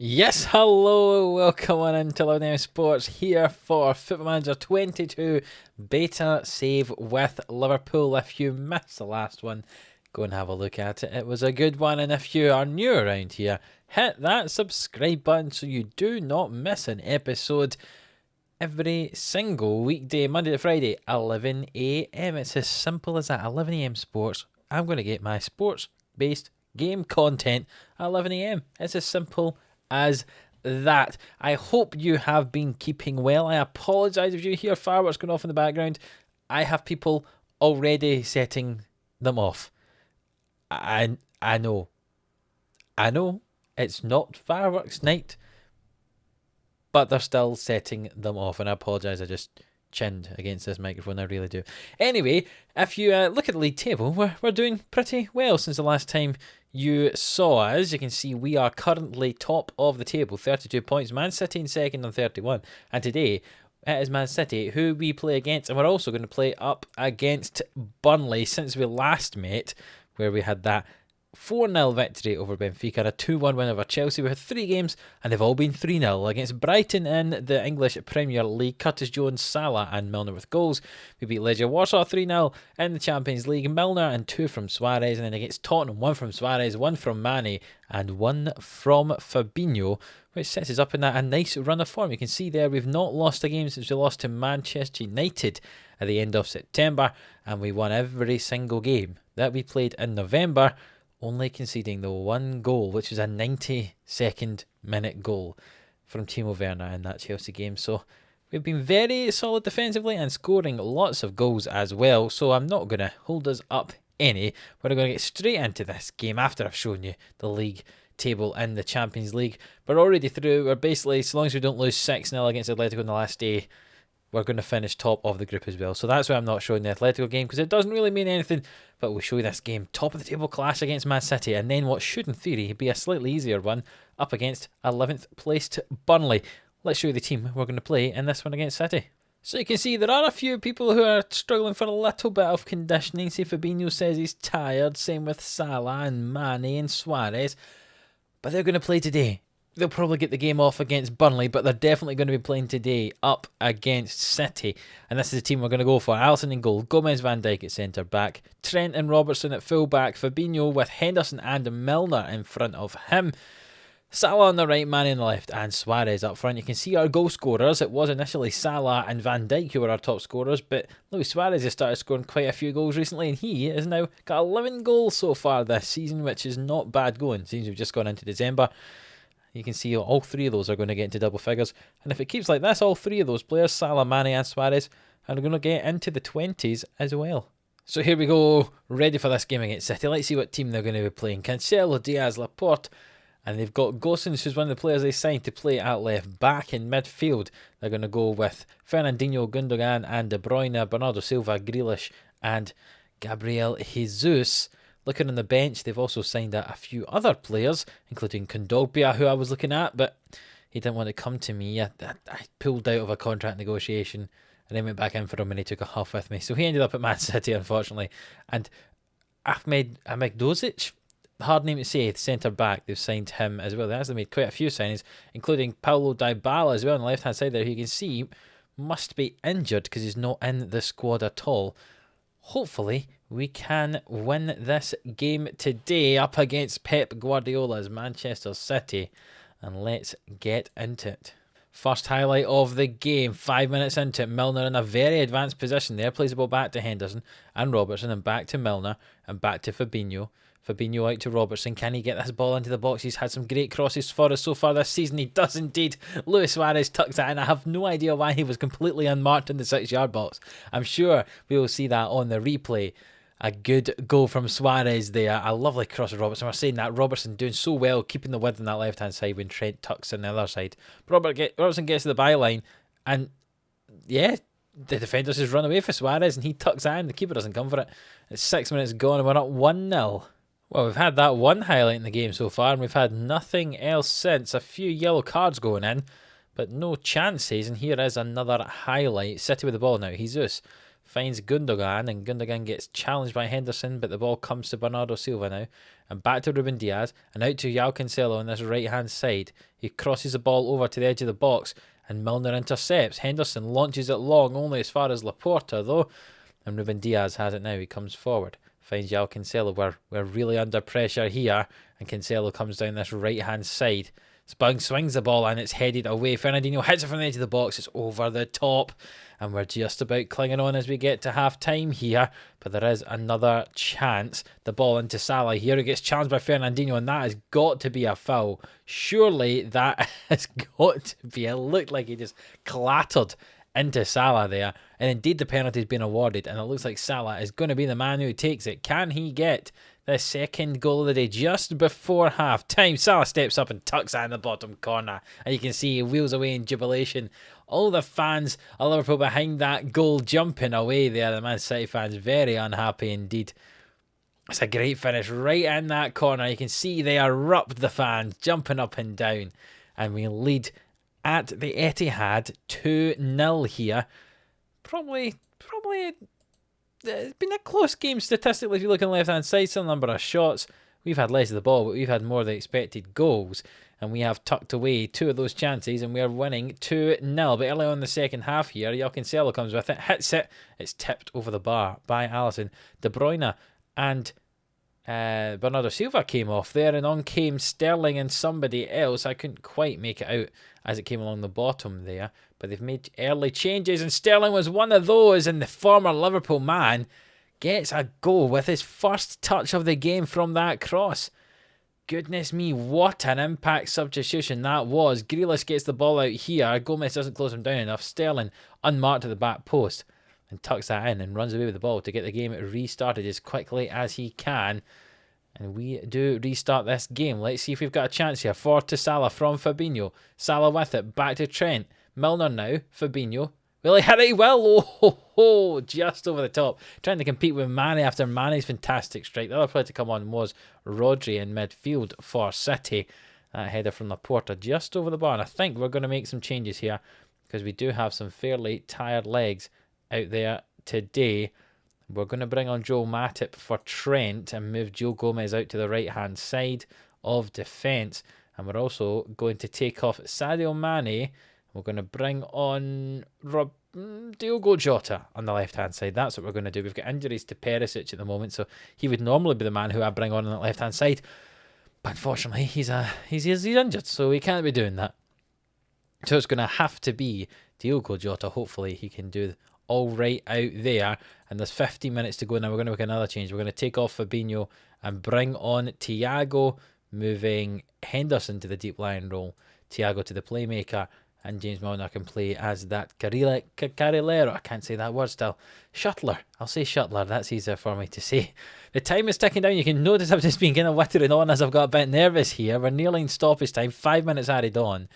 Yes, hello, welcome on into 11am Sports here for Football Manager 22 beta save with Liverpool. If you missed the last one, go and have a look at it. It was a good one, and if you are new around here, hit that subscribe button so you do not miss an episode every single weekday, Monday to Friday, 11am. It's as simple as that, 11am Sports. I'm going to get my sports-based game content at 11am. It's as simple as that. I hope you have been keeping well. I apologise if you hear fireworks going off in the background. I have people already setting them off. I know. I know it's not fireworks night, but they're still setting them off, and I apologise. I just chinned against this microphone, I really do. Anyway, if you look at the league table, we're doing pretty well since the last time you saw us. You can see we are currently top of the table, 32 points. Man City in second on 31. And today, it is Man City who we play against. And we're also going to play up against Burnley since we last met, where we had that 4-0 victory over Benfica and a 2-1 win over Chelsea. We had 3 games and they've all been 3-0 against Brighton in the English Premier League. Curtis Jones, Salah and Milner with goals. We beat Legia Warsaw 3-0 in the Champions League. Milner and 2 from Suarez, and then against Tottenham 1 from Suarez, 1 from Mane and 1 from Fabinho, which sets us up in a nice run of form. You can see there we've not lost a game since we lost to Manchester United at the end of September, and we won every single game that we played in November, only conceding the 1 goal, which was a 92nd minute goal from Timo Werner in that Chelsea game. So we've been very solid defensively and scoring lots of goals as well. So I'm not going to hold us up any. We're going to get straight into this game after I've shown you the league table in the Champions League. We're already through. We're basically, as long as we don't lose 6-0 against Atletico in the last day, we're going to finish top of the group as well. So that's why I'm not showing the Atletico game, because it doesn't really mean anything, but we'll show you this game. Top of the table clash against Man City, and then what should in theory be a slightly easier one up against 11th placed Burnley. Let's show you the team we're going to play in this one against City. So you can see there are a few people who are struggling for a little bit of conditioning. See, Fabinho says he's tired, same with Salah and Mane and Suarez, but they're going to play today. They'll probably get the game off against Burnley, but they're definitely going to be playing today up against City. And this is the team we're going to go for. Alisson in goal, Gomez, Van Dijk at centre back, Trent and Robertson at full back, Fabinho with Henderson and Milner in front of him, Salah on the right, Mane on the left, and Suarez up front. You can see our goal scorers. It was initially Salah and Van Dijk who were our top scorers, but Luis Suarez has started scoring quite a few goals recently, and he has now got 11 goals so far this season, which is not bad going. Seems we've just gone into December. You can see all 3 of those are going to get into double figures. And if it keeps like this, all 3 of those players, Salah, Mane and Suarez, are going to get into the 20s as well. So here we go, ready for this game against City. Let's see what team they're going to be playing. Cancelo, Diaz, Laporte. And they've got Gosens, who's one of the players they signed to play at left back. In midfield, they're going to go with Fernandinho, Gundogan and De Bruyne, Bernardo Silva, Grealish and Gabriel Jesus. Looking on the bench, they've also signed a few other players, including Kondogbia, who I was looking at, but he didn't want to come to me. I pulled out of a contract negotiation and then went back in for him and he took a half with me. So he ended up at Man City, unfortunately. And Ahmed Dozic, hard name to say, the centre-back, they've signed him as well. They actually made quite a few signings, including Paulo Dybala as well on the left-hand side there, who you can see must be injured because he's not in the squad at all. Hopefully, we can win this game today up against Pep Guardiola's Manchester City. And let's get into it. First highlight of the game, 5 minutes into it. Milner in a very advanced position there. Plays the ball back to Henderson and Robertson and back to Milner and back to Fabinho. Fabinho out to Robertson. Can he get this ball into the box? He's had some great crosses for us so far this season. He does indeed. Luis Suarez tucks it in. I have no idea why he was completely unmarked in the 6-yard box. I'm sure we will see that on the replay. A good goal from Suarez there. A lovely cross of Robertson. We're saying that Robertson doing so well, keeping the width on that left-hand side when Trent tucks in the other side. Robertson gets to the byline, and yeah, the defenders just run away for Suarez, and he tucks it in. The keeper doesn't come for it. It's 6 minutes gone, and we're up 1-0. Well, we've had that one highlight in the game so far, and we've had nothing else since. A few yellow cards going in, but no chances. And here is another highlight. City with the ball now. Jesus finds Gundogan, and Gundogan gets challenged by Henderson, but the ball comes to Bernardo Silva now, and back to Ruben Diaz, and out to João Cancelo on this right-hand side. He crosses the ball over to the edge of the box, and Milner intercepts. Henderson launches it long, only as far as Laporta, though, and Ruben Diaz has it now. He comes forward, finds João Cancelo. We're really under pressure here, and Cancelo comes down this right-hand side. Spung swings the ball and it's headed away. Fernandinho hits it from the edge of the box. It's over the top. And we're just about clinging on as we get to half time here. But there is another chance. The ball into Salah here. It gets challenged by Fernandinho, and that has got to be a foul. Surely that has got to be. It looked like he just clattered into Salah there. And indeed the penalty's been awarded. And it looks like Salah is going to be the man who takes it. Can he get the second goal of the day just before half time? Salah steps up and tucks that in the bottom corner, and you can see he wheels away in jubilation. All the fans of Liverpool behind that goal jumping away there. The Man City fans very unhappy indeed. It's a great finish right in that corner. You can see they erupt, the fans jumping up and down, and we lead at the Etihad 2-0 here. Probably it's been a close game statistically if you look on the left-hand side. Some number of shots. We've had less of the ball, but we've had more of the expected goals. And we have tucked away 2 of those chances, and we're winning 2-0. But early on in the second half here, João Cancelo comes with it, hits it. It's tipped over the bar by Alisson. De Bruyne and Bernardo Silva came off there, and on came Sterling and somebody else. I couldn't quite make it out as it came along the bottom there, but they've made early changes, and Sterling was one of those, and the former Liverpool man gets a goal with his first touch of the game from that cross. Goodness me, what an impact substitution that was. Grealish gets the ball out here. Gomez doesn't close him down enough. Sterling unmarked to the back post and tucks that in and runs away with the ball to get the game restarted as quickly as he can. And we do restart this game. Let's see if we've got a chance here. Forward to Salah from Fabinho. Salah with it. Back to Trent. Milner now. Fabinho. Will he hit it? He will. Oh, just over the top. Trying to compete with Mane after Mane's fantastic strike. The other player to come on was Rodri in midfield for City. That header from Laporta just over the bar. And I think we're going to make some changes here because we do have some fairly tired legs out there today. We're going to bring on Joel Matip for Trent and move Joe Gomez out to the right-hand side of defence. And we're also going to take off Sadio Mane. We're going to bring on Diogo Jota on the left-hand side. That's what we're going to do. We've got injuries to Perisic at the moment, so he would normally be the man who I bring on the left-hand side. But unfortunately, he's injured, so we can't be doing that. So it's going to have to be Diogo Jota. Hopefully, he can do all right out there. And there's 15 minutes to go now. We're going to make another change. We're going to take off Fabinho and bring on Thiago, moving Henderson to the deep line role. Thiago to the playmaker. And James Milner can play as that Carrilero. I can't say that word still. Shuttler. I'll say Shuttler. That's easier for me to say. The time is ticking down. You can notice I've just been kind of wittering on as I've got a bit nervous here. We're nearly in stoppage time. 5 minutes added on.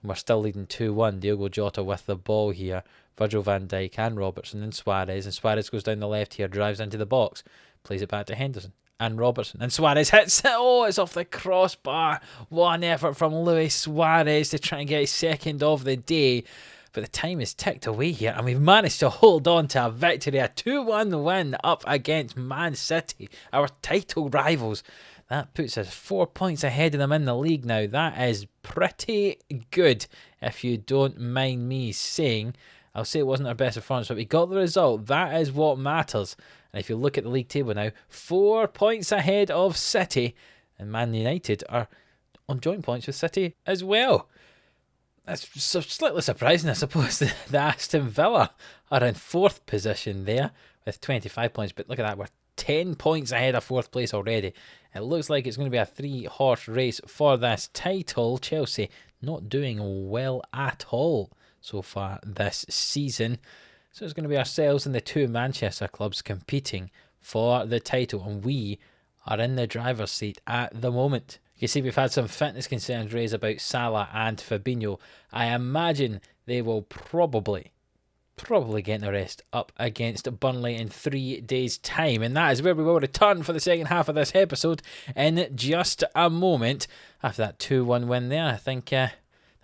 And we're still leading 2-1. Diogo Jota with the ball here. Virgil van Dijk and Robertson and Suarez. And Suarez goes down the left here. Drives into the box. Plays it back to Henderson. And Robertson. And Suarez hits it. Oh, it's off the crossbar. What an effort from Luis Suarez to try and get his second of the day. But the time is ticked away here. And we've managed to hold on to a victory. A 2-1 win up against Man City. Our title rivals. That puts us 4 points ahead of them in the league now. That is pretty good, if you don't mind me saying. I'll say it wasn't our best performance, but we got the result. That is what matters. And if you look at the league table now, 4 points ahead of City. And Man United are on joint points with City as well. That's slightly surprising, I suppose. The Aston Villa are in 4th position there with 25 points. But look at that, we're 10 points ahead of 4th place already. It looks like it's going to be a 3-horse race for this title. Chelsea not doing well at all so far this season. So it's going to be ourselves and the 2 Manchester clubs competing for the title. And we are in the driver's seat at the moment. You can see we've had some fitness concerns raised about Salah and Fabinho. I imagine they will probably getting the rest up against Burnley in 3 days' time. And that is where we will return for the second half of this episode in just a moment. After that 2-1 win there, I think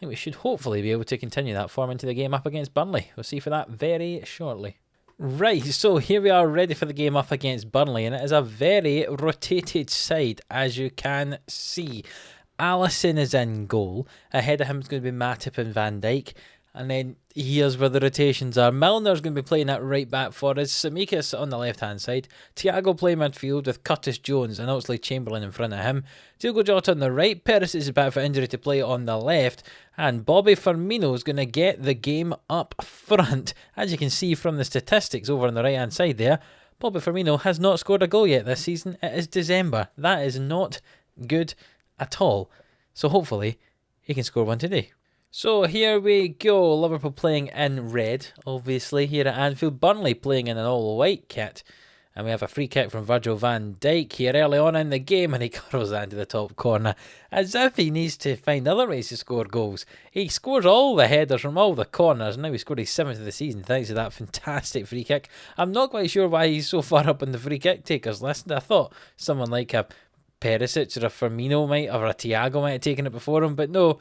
we should hopefully be able to continue that form into the game up against Burnley. We'll see for that very shortly. Right, so here we are ready for the game up against Burnley, and it is a very rotated side, as you can see. Alisson is in goal. Ahead of him is going to be Matip and Van Dijk. And then here's where the rotations are. Milner's going to be playing at right back for us. Tsimikas on the left-hand side. Thiago playing midfield with Curtis Jones and Oxlade-Chamberlain in front of him. Diogo Jota on the right. Perisic is back for injury to play on the left. And Bobby Firmino is going to get the game up front. As you can see from the statistics over on the right-hand side there, Bobby Firmino has not scored a goal yet this season. It is December. That is not good at all. So hopefully he can score one today. So here we go, Liverpool playing in red, obviously, here at Anfield. Burnley playing in an all-white kit. And we have a free kick from Virgil van Dijk here early on in the game, and he curls that into the top corner, as if he needs to find other ways to score goals. He scores all the headers from all the corners, and now he scored his 7th of the season thanks to that fantastic free kick. I'm not quite sure why he's so far up on the free kick takers list. I thought someone like a Perisic or a Firmino or a Thiago might have taken it before him, but no.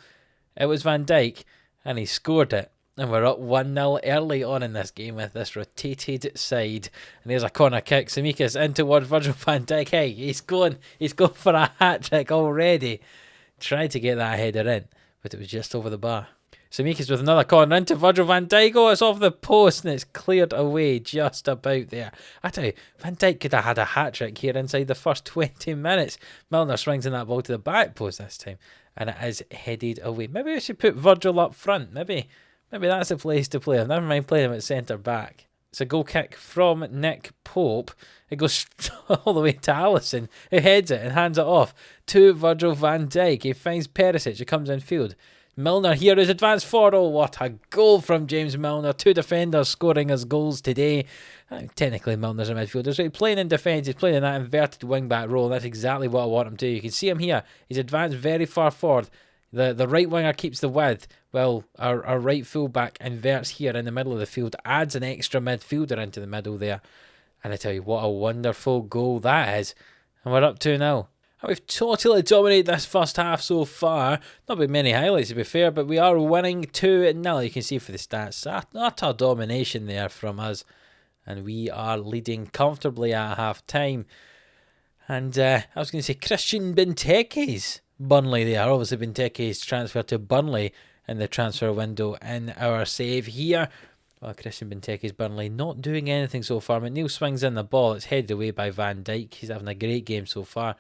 It was Van Dijk, and he scored it. And we're up 1-0 early on in this game with this rotated side. And there's a corner kick. Tsimikas in towards Virgil van Dijk. Hey, he's going for a hat-trick already. Tried to get that header in, but it was just over the bar. Tsimikas with another corner into Virgil van Dijk. Oh, it's off the post, and it's cleared away just about there. I tell you, Van Dijk could have had a hat-trick here inside the first 20 minutes. Milner swings in that ball to the back post this time. And it is headed away. Maybe we should put Virgil up front. Maybe that's the place to play him. Never mind playing him at centre back. It's a goal kick from Nick Pope. It goes all the way to Alisson, who heads it and hands it off to Virgil van Dijk. He finds Perisic, who comes in field. Milner here is advanced forward. Oh, what a goal from James Milner. 2 defenders scoring his goals today. Technically, Milner's a midfielder, so he's playing in defence. He's playing in that inverted wing-back role. That's exactly what I want him to do. You can see him here. He's advanced very far forward. The right winger keeps the width, while our right full-back inverts here in the middle of the field, adds an extra midfielder into the middle there. And I tell you, what a wonderful goal that is. And we're up 2-0. And we've totally dominated this first half so far. Not been many highlights to be fair, but we are winning 2-0. You can see for the stats, utter domination there from us. And we are leading comfortably at half-time. And I was going to say Christian Benteke's Burnley there. Obviously Benteke's transfer to Burnley in the transfer window in our save here. Well, Christian Benteke's Burnley not doing anything so far. McNeil swings in the ball. It's headed away by Van Dijk. He's having a great game so far.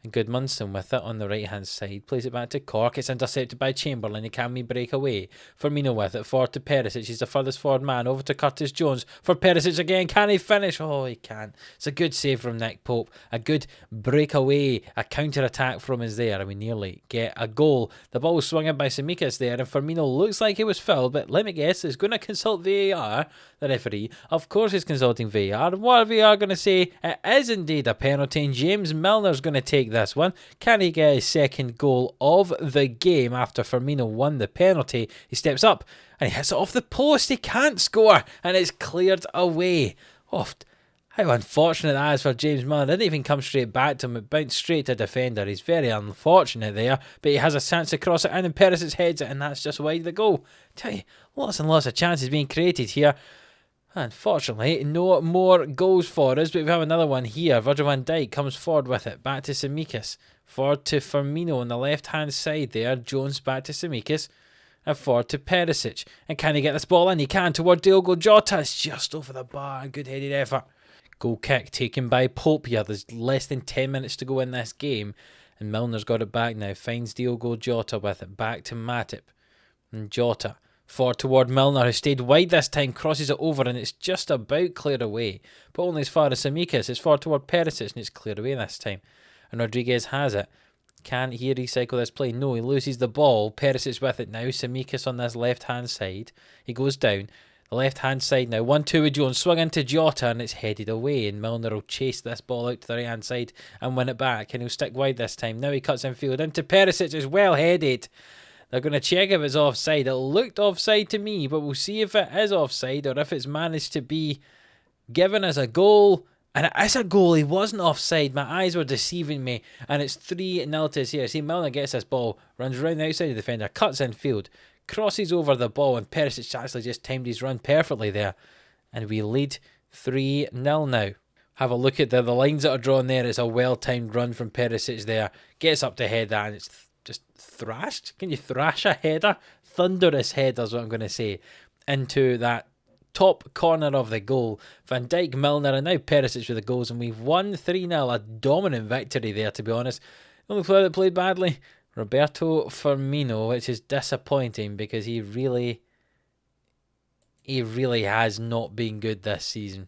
And Goodmanson with it on the right hand side. Plays it back to Cork. It's intercepted by Chamberlain. He can break away. Firmino with it. Forward to Perisic. He's the furthest forward man. Over to Curtis Jones. For Perisic again. Can he finish? Oh, he can. It's a good save from Nick Pope. A good breakaway. A counter-attack from us there. And we nearly get a goal. The ball was swung in by Tsimikas there. And Firmino looks like he was fouled. But let me guess. He's going to consult VAR. The referee. Of course he's consulting VAR. And what are VAR going to say? It is indeed a penalty. And James Milner's going to take this one. Can he get his second goal of the game after Firmino won the penalty? He steps up and he hits it off the post. He can't score and it's cleared away. Oh, how unfortunate that is for James Milner. Didn't even come straight back to him. It bounced straight to defender. He's very unfortunate there, but he has a chance to cross it in and Perisic heads it and that's just wide the goal. Tell you, lots and lots of chances being created here. Unfortunately, no more goals for us, but we have another one here. Virgil van Dijk comes forward with it. Back to Tsimikas. Forward to Firmino on the left-hand side there. Jones back to Tsimikas. And forward to Perisic. And can he get this ball in? He can toward Diogo Jota. It's just over the bar. Good headed effort. Goal kick taken by Pope here. There's less than 10 minutes to go in this game. And Milner's got it back now. Finds Diogo Jota with it. Back to Matip. And Jota. Forward toward Milner, who stayed wide this time, crosses it over, and it's just about cleared away. But only as far as Tsimikas. It's forward toward Perisic, and it's cleared away this time. And Rodriguez has it. Can he recycle this play? No, he loses the ball. Perisic with it now. Tsimikas on this left-hand side. He goes down. The left-hand side now. 1-2 with Jones. Swung into Jota, and it's headed away. And Milner will chase this ball out to the right-hand side and win it back. And he'll stick wide this time. Now he cuts infield into Perisic. It's well headed. They're going to check if it's offside. It looked offside to me, but we'll see if it is offside or if it's managed to be given as a goal. And it is a goal. He wasn't offside. My eyes were deceiving me. And it's 3-0 to us here. See, Milner gets this ball, runs around the outside of the defender, cuts in field, crosses over the ball, and Perisic actually just timed his run perfectly there. And we lead 3-0 now. Have a look at the lines that are drawn there. It's a well-timed run from Perisic there. Gets up to header and it's just thrashed. Can you thrash a header? Thunderous header is what I'm going to say. Into that top corner of the goal. Van Dijk, Milner, and now Perisic with the goals, and we've won 3-0. A dominant victory there, to be honest. The only player that played badly, Roberto Firmino, which is disappointing because he really has not been good this season.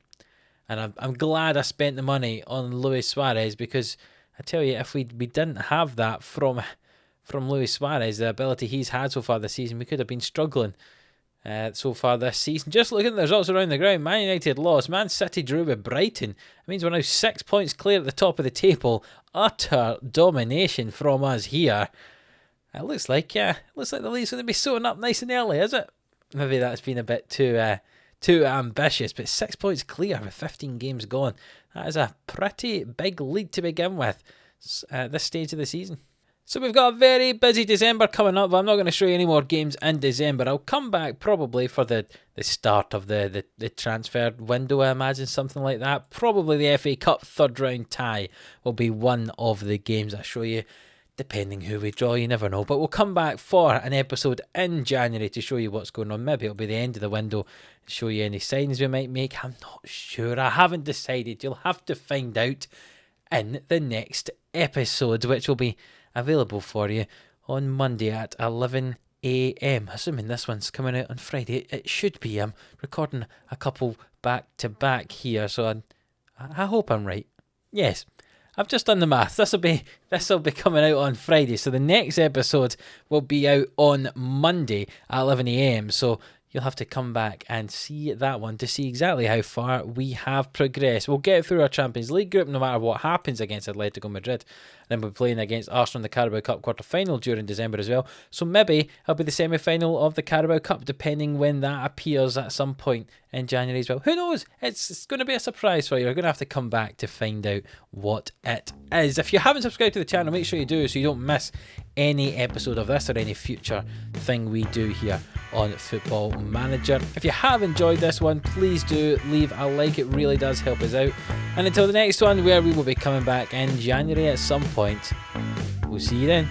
And I'm glad I spent the money on Luis Suarez, because I tell you, if we didn't have that from Luis Suarez, the ability he's had so far this season, we could have been struggling so far this season. Just looking at the results around the ground, Man United lost, Man City drew with Brighton. It means we're now 6 points clear at the top of the table. Utter domination from us here. It looks like the league's going to be sorting up nice and early, is it? Maybe that's been a bit too ambitious, but 6 points clear with 15 games gone. That is a pretty big lead to begin with at this stage of the season. So we've got a very busy December coming up, but I'm not going to show you any more games in December. I'll come back probably for the start of the transfer window, I imagine, something like that. Probably the FA Cup third round tie will be one of the games I show you, depending who we draw, you never know. But we'll come back for an episode in January to show you what's going on. Maybe it'll be the end of the window and show you any signings we might make. I'm not sure. I haven't decided. You'll have to find out in the next episode, which will be available for you on Monday at 11 a.m. Assuming this one's coming out on Friday. It should be. I'm recording a couple back to back here, so I hope I'm right. Yes, I've just done the math. This will be coming out on Friday, so the next episode will be out on Monday at 11 a.m. So you'll have to come back and see that one to see exactly how far we have progressed. We'll get through our Champions League group no matter what happens against Atletico Madrid. And then we'll be playing against Arsenal in the Carabao Cup quarter-final during December as well. So maybe it'll be the semi-final of the Carabao Cup, depending when that appears at some point in January as well. Who knows? It's going to be a surprise for you. You're going to have to come back to find out what it is. If you haven't subscribed to the channel, make sure you do so you don't miss any episode of this or any future thing we do here on Football Manager. If you have enjoyed this one, please do leave a like. It really does help us out. And until the next one, where we will be coming back in January at some point, we'll see you then.